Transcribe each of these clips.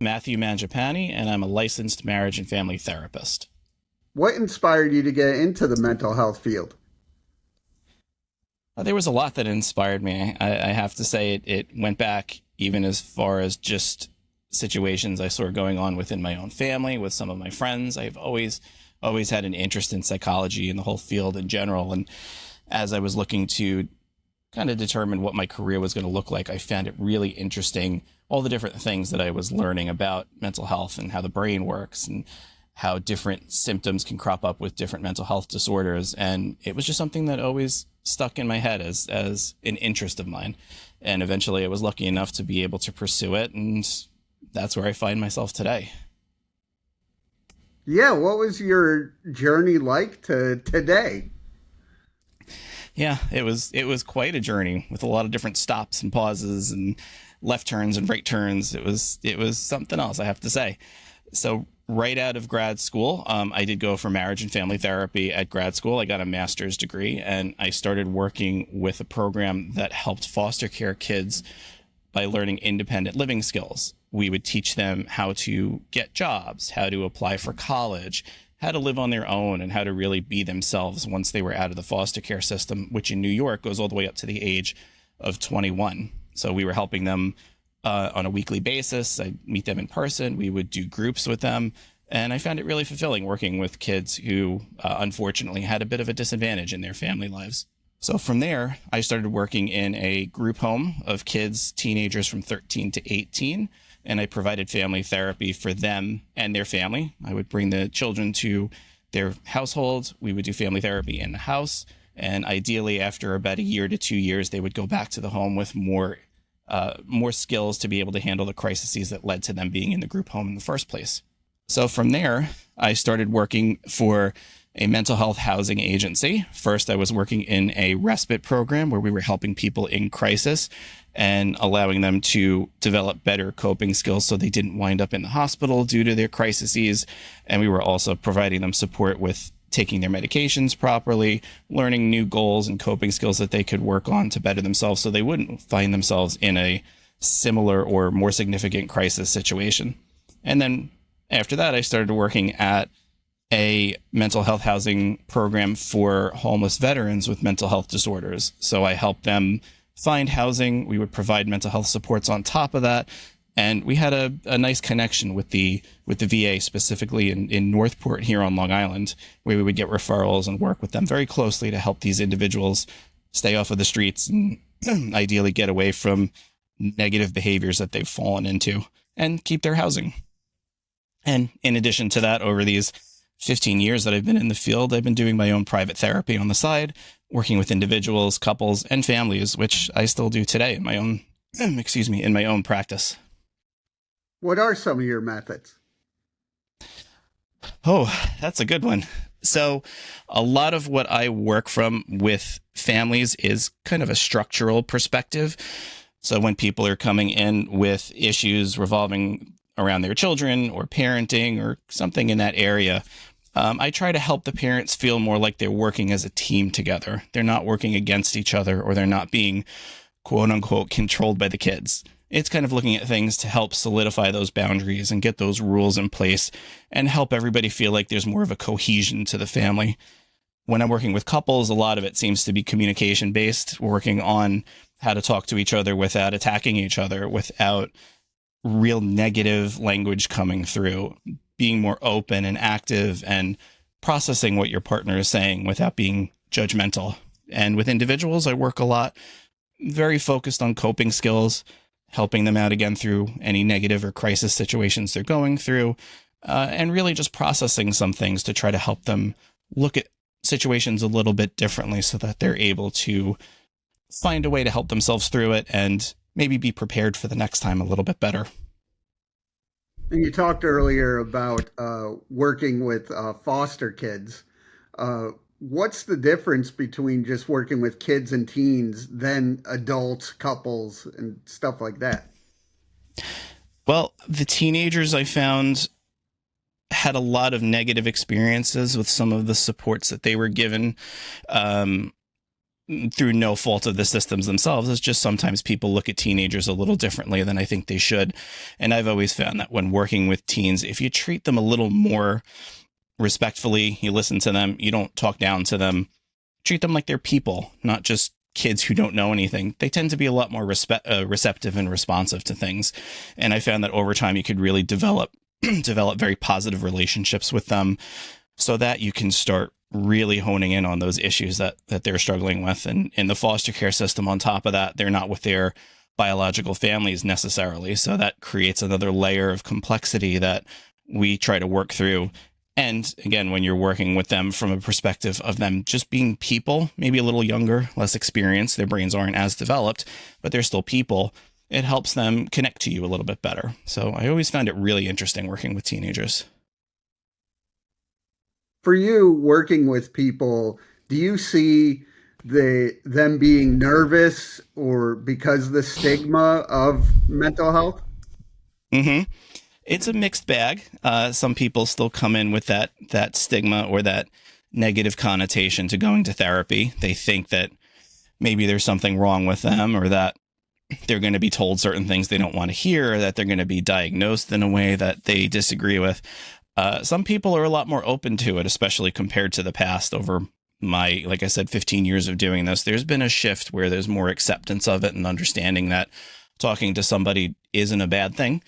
Matthew Mangiapane, and I'm a licensed marriage and family therapist. What inspired you to get into the mental health field? There was a lot that inspired me. I have to say it went back even as far as just situations I saw going on within my own family with some of my friends. I've always had an interest in psychology and the whole field in general. And as I was looking to kind of determine what my career was going to look like, I found it really interesting, all the different things that I was learning about mental health and how the brain works and how different symptoms can crop up with different mental health disorders. And it was just something that always stuck in my head as an interest of mine. And eventually I was lucky enough to be able to pursue it. And that's where I find myself today. Yeah, what was your journey like to today? Yeah, it was quite a journey with a lot of different stops and pauses and left turns and right turns. It was something else, I have to say. So right out of grad school, I did go for marriage and family therapy at grad school. I got a master's degree, and I started working with a program that helped foster care kids by learning independent living skills. We would teach them how to get jobs, how to apply for college, how to live on their own, and how to really be themselves once they were out of the foster care system, which in New York goes all the way up to the age of 21. So we were helping them on a weekly basis. I'd meet them in person. We would do groups with them. And I found it really fulfilling working with kids who unfortunately had a bit of a disadvantage in their family lives. So from there, I started working in a group home of kids, teenagers from 13 to 18, and I provided family therapy for them and their family. I would bring the children to their household. We would do family therapy in the house. And ideally, after about a year to 2 years, they would go back to the home with more skills to be able to handle the crises that led to them being in the group home in the first place. So from there, I started working for a mental health housing agency. First, I was working in a respite program where we were helping people in crisis and allowing them to develop better coping skills so they didn't wind up in the hospital due to their crises. And we were also providing them support with taking their medications properly, learning new goals and coping skills that they could work on to better themselves so they wouldn't find themselves in a similar or more significant crisis situation. And then after that, I started working at a mental health housing program for homeless veterans with mental health disorders. So I helped them find housing. We would provide mental health supports on top of that. And we had a nice connection with the VA, specifically in Northport here on Long Island, where we would get referrals and work with them very closely to help these individuals stay off of the streets and ideally get away from negative behaviors that they've fallen into and keep their housing. And in addition to that, over these 15 years that I've been in the field, I've been doing my own private therapy on the side, working with individuals, couples, and families, which I still do today in my own, in my own practice. What are some of your methods? Oh, that's a good one. So, a lot of what I work from with families is kind of a structural perspective. So, when people are coming in with issues revolving around their children or parenting or something in that area, I try to help the parents feel more like they're working as a team together. They're not working against each other, or they're not being quote unquote controlled by the kids. It's kind of looking at things to help solidify those boundaries and get those rules in place and help everybody feel like there's more of a cohesion to the family. When I'm working with couples, a lot of it seems to be communication based, working on how to talk to each other without attacking each other, without real negative language coming through, being more open and active and processing what your partner is saying without being judgmental. And with individuals, I work a lot, very focused on coping skills, helping them out again through any negative or crisis situations they're going through, and really just processing some things to try to help them look at situations a little bit differently so that they're able to find a way to help themselves through it and maybe be prepared for the next time a little bit better. And you talked earlier about working with foster kids. What's the difference between just working with kids and teens than adults, couples, and stuff like that? Well, the teenagers I found had a lot of negative experiences with some of the supports that they were given. Um, through no fault of the systems themselves. It's just sometimes people look at teenagers a little differently than I think they should. And I've always found that when working with teens, if you treat them a little more respectfully, you listen to them, you don't talk down to them, treat them like they're people, not just kids who don't know anything. They tend to be a lot more receptive and responsive to things. And I found that over time you could really develop very positive relationships with them so that you can start really honing in on those issues that they're struggling with. And in the foster care system, on top of that, they're not with their biological families necessarily. So that creates another layer of complexity that we try to work through. And again, when you're working with them from a perspective of them just being people, maybe a little younger, less experienced, their brains aren't as developed, but they're still people, it helps them connect to you a little bit better. So I always found it really interesting working with teenagers. For you, working with people, do you see them being nervous or because the stigma of mental health? hmm It's a mixed bag. Some people still come in with that stigma or that negative connotation to going to therapy. They think that maybe there's something wrong with them, or that they're going to be told certain things they don't want to hear, or that they're going to be diagnosed in a way that they disagree with. Some people are a lot more open to it, especially compared to the past. Over my, like I said, 15 years of doing this, there's been a shift where there's more acceptance of it and understanding that talking to somebody isn't a bad thing.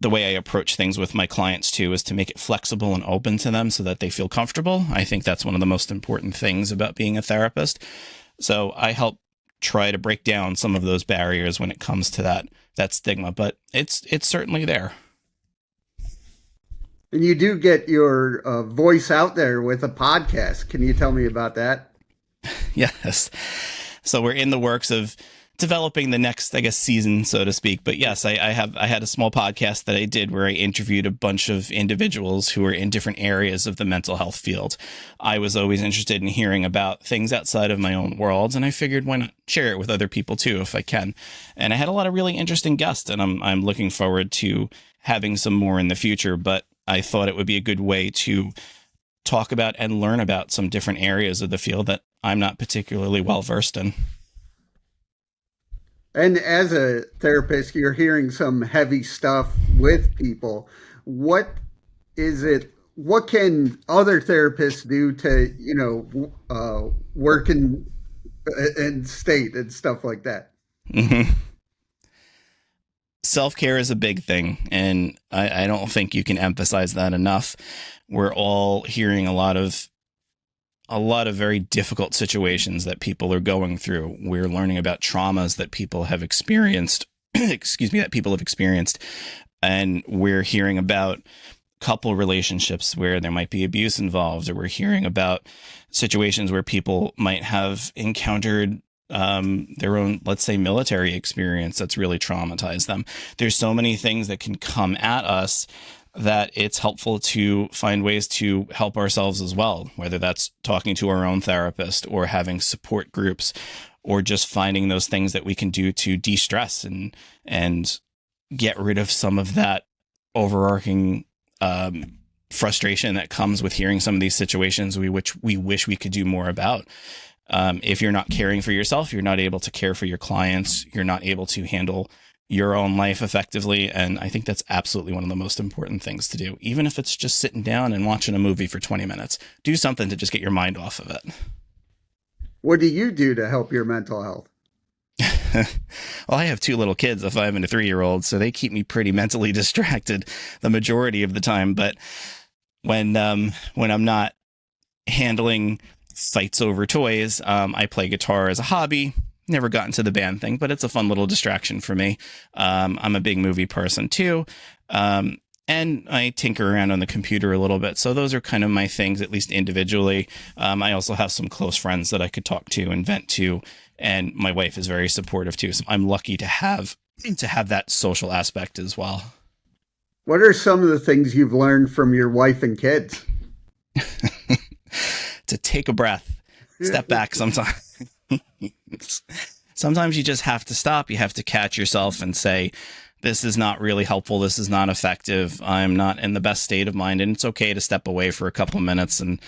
The way I approach things with my clients too is to make it flexible and open to them so that they feel comfortable. I think that's one of the most important things about being a therapist. So I help try to break down some of those barriers when it comes to that stigma, but it's certainly there. And you do get your voice out there with a podcast. Can you tell me about that? Yes. So we're in the works of developing the next, I guess, season, so to speak. But yes, I had a small podcast that I did where I interviewed a bunch of individuals who are in different areas of the mental health field. I was always interested in hearing about things outside of my own world, and I figured why not share it with other people too, if I can. And I had a lot of really interesting guests, and I'm looking forward to having some more in the future. But I thought it would be a good way to talk about and learn about some different areas of the field that I'm not particularly well versed in. And as a therapist, you're hearing some heavy stuff with people. What is it? What can other therapists do to, work in state and stuff like that? hmm Self-care is a big thing, and I don't think you can emphasize that enough. We're all hearing a lot of very difficult situations that people are going through. We're learning about traumas that people have experienced, excuse me, that people have experienced. And we're hearing about couple relationships where there might be abuse involved, or we're hearing about situations where people might have encountered their own, let's say, military experience that's really traumatized them. There's so many things that can come at us that it's helpful to find ways to help ourselves as well, whether that's talking to our own therapist or having support groups, or just finding those things that we can do to de-stress and get rid of some of that overarching frustration that comes with hearing some of these situations which we wish we could do more about. If you're not caring for yourself, you're not able to care for your clients, you're not able to handle your own life effectively. And I think that's absolutely one of the most important things to do. Even if it's just sitting down and watching a movie for 20 minutes, do something to just get your mind off of it. What do you do to help your mental health? Well, I have two little kids, a 5 and a 3-year-old, so they keep me pretty mentally distracted the majority of the time. But when I'm not handling fights over toys, I play guitar as a hobby. Never got into the band thing, but it's a fun little distraction for me. I'm a big movie person too. And I tinker around on the computer a little bit. So those are kind of my things, at least individually. I also have some close friends that I could talk to and vent to. And my wife is very supportive too. So I'm lucky to have that social aspect as well. What are some of the things you've learned from your wife and kids? To take a breath, step back sometimes. Sometimes you just have to stop. You have to catch yourself and say, this is not really helpful. This is not effective. I'm not in the best state of mind. And it's okay to step away for a couple of minutes and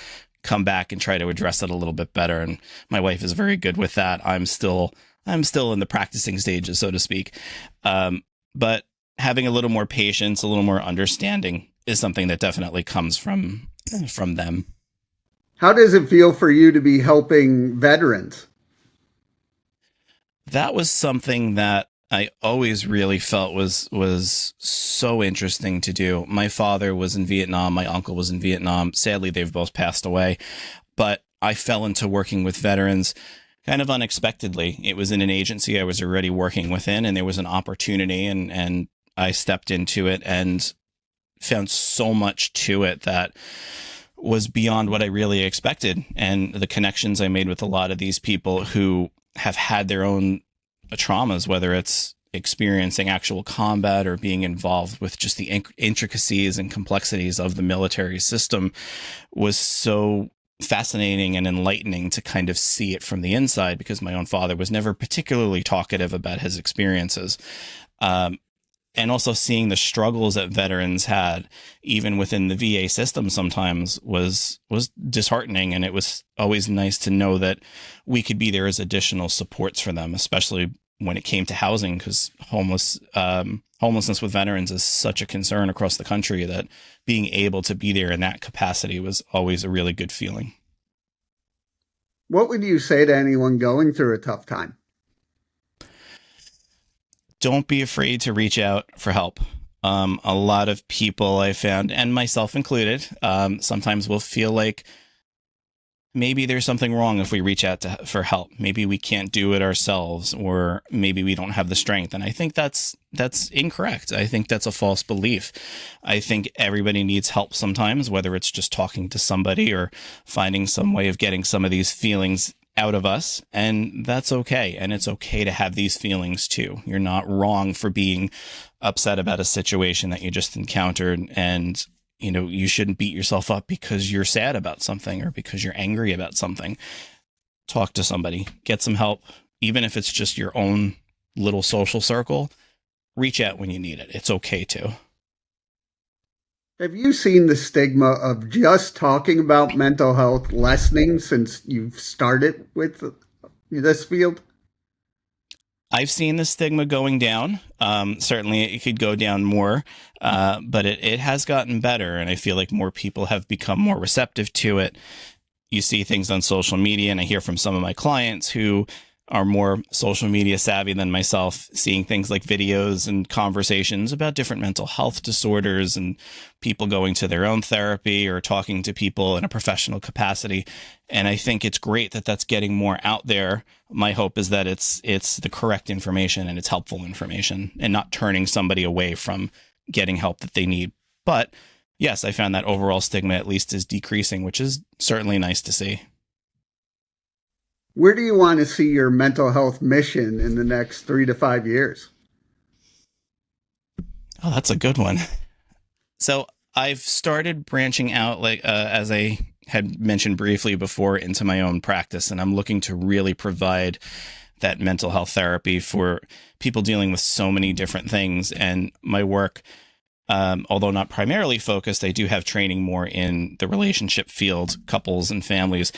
come back and try to address it a little bit better. And my wife is very good with that. I'm still in the practicing stages, so to speak. But having a little more patience, a little more understanding is something that definitely comes from them. How does it feel for you to be helping veterans? That was something that I always really felt was so interesting to do. My father was in Vietnam, my uncle was in Vietnam. Sadly, they've both passed away, but I fell into working with veterans kind of unexpectedly. It was in an agency I was already working within, and there was an opportunity, and I stepped into it and found so much to it that was beyond what I really expected. And the connections I made with a lot of these people who have had their own traumas, whether it's experiencing actual combat or being involved with just the intricacies and complexities of the military system, was so fascinating and enlightening to kind of see it from the inside, because my own father was never particularly talkative about his experiences. And also seeing the struggles that veterans had, even within the VA system, sometimes was disheartening. And it was always nice to know that we could be there as additional supports for them, especially when it came to housing, because homelessness with veterans is such a concern across the country that being able to be there in that capacity was always a really good feeling. What would you say to anyone going through a tough time? Don't be afraid to reach out for help. A lot of people I found, and myself included, sometimes will feel like maybe there's something wrong if we reach out for help. Maybe we can't do it ourselves, or maybe we don't have the strength. And I think that's incorrect. I think that's a false belief. I think everybody needs help sometimes, whether it's just talking to somebody or finding some way of getting some of these feelings out of us, and that's okay. And it's okay to have these feelings too. You're not wrong for being upset about a situation that you just encountered, and you shouldn't beat yourself up because you're sad about something or because you're angry about something. Talk to somebody, get some help, even if it's just your own little social circle. Reach out when you need it. It's okay to. Have you seen the stigma of just talking about mental health lessening since you've started with this field? I've seen the stigma going down. Certainly, it could go down more, but it has gotten better, and I feel like more people have become more receptive to it. You see things on social media, and I hear from some of my clients who are more social media savvy than myself, seeing things like videos and conversations about different mental health disorders and people going to their own therapy or talking to people in a professional capacity. And I think it's great that that's getting more out there. My hope is that it's the correct information and it's helpful information, and not turning somebody away from getting help that they need. But yes, I found that overall stigma at least is decreasing, which is certainly nice to see. Where do you want to see your mental health mission in the next 3 to 5 years? Oh, that's a good one. So I've started branching out, like as I had mentioned briefly before, into my own practice, and I'm looking to really provide that mental health therapy for people dealing with so many different things. And my work, although not primarily focused, I do have training more in the relationship field, couples and families.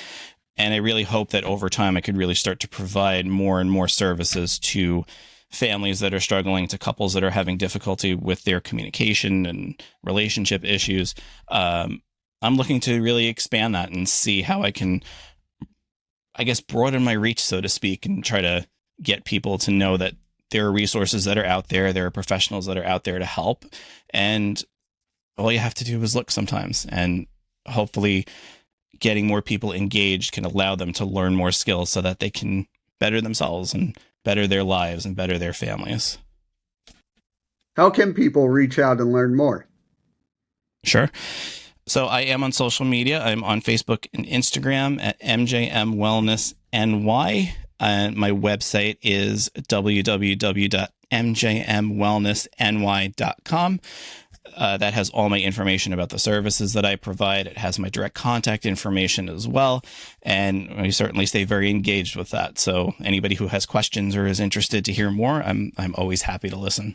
And I really hope that over time I could really start to provide more and more services to families that are struggling, to couples that are having difficulty with their communication and relationship issues. I'm looking to really expand that and see how I can, I guess, broaden my reach, so to speak, and try to get people to know that there are resources that are out there. There are professionals that are out there to help. And all you have to do is look sometimes. And hopefully getting more people engaged can allow them to learn more skills so that they can better themselves and better their lives and better their families. How can people reach out and learn more? Sure. So I am on social media. I'm on Facebook and Instagram at MJM Wellness NY. And my website is www.mjmwellnessny.com. That has all my information about the services that I provide. It has my direct contact information as well. And we certainly stay very engaged with that. So anybody who has questions or is interested to hear more, I'm always happy to listen.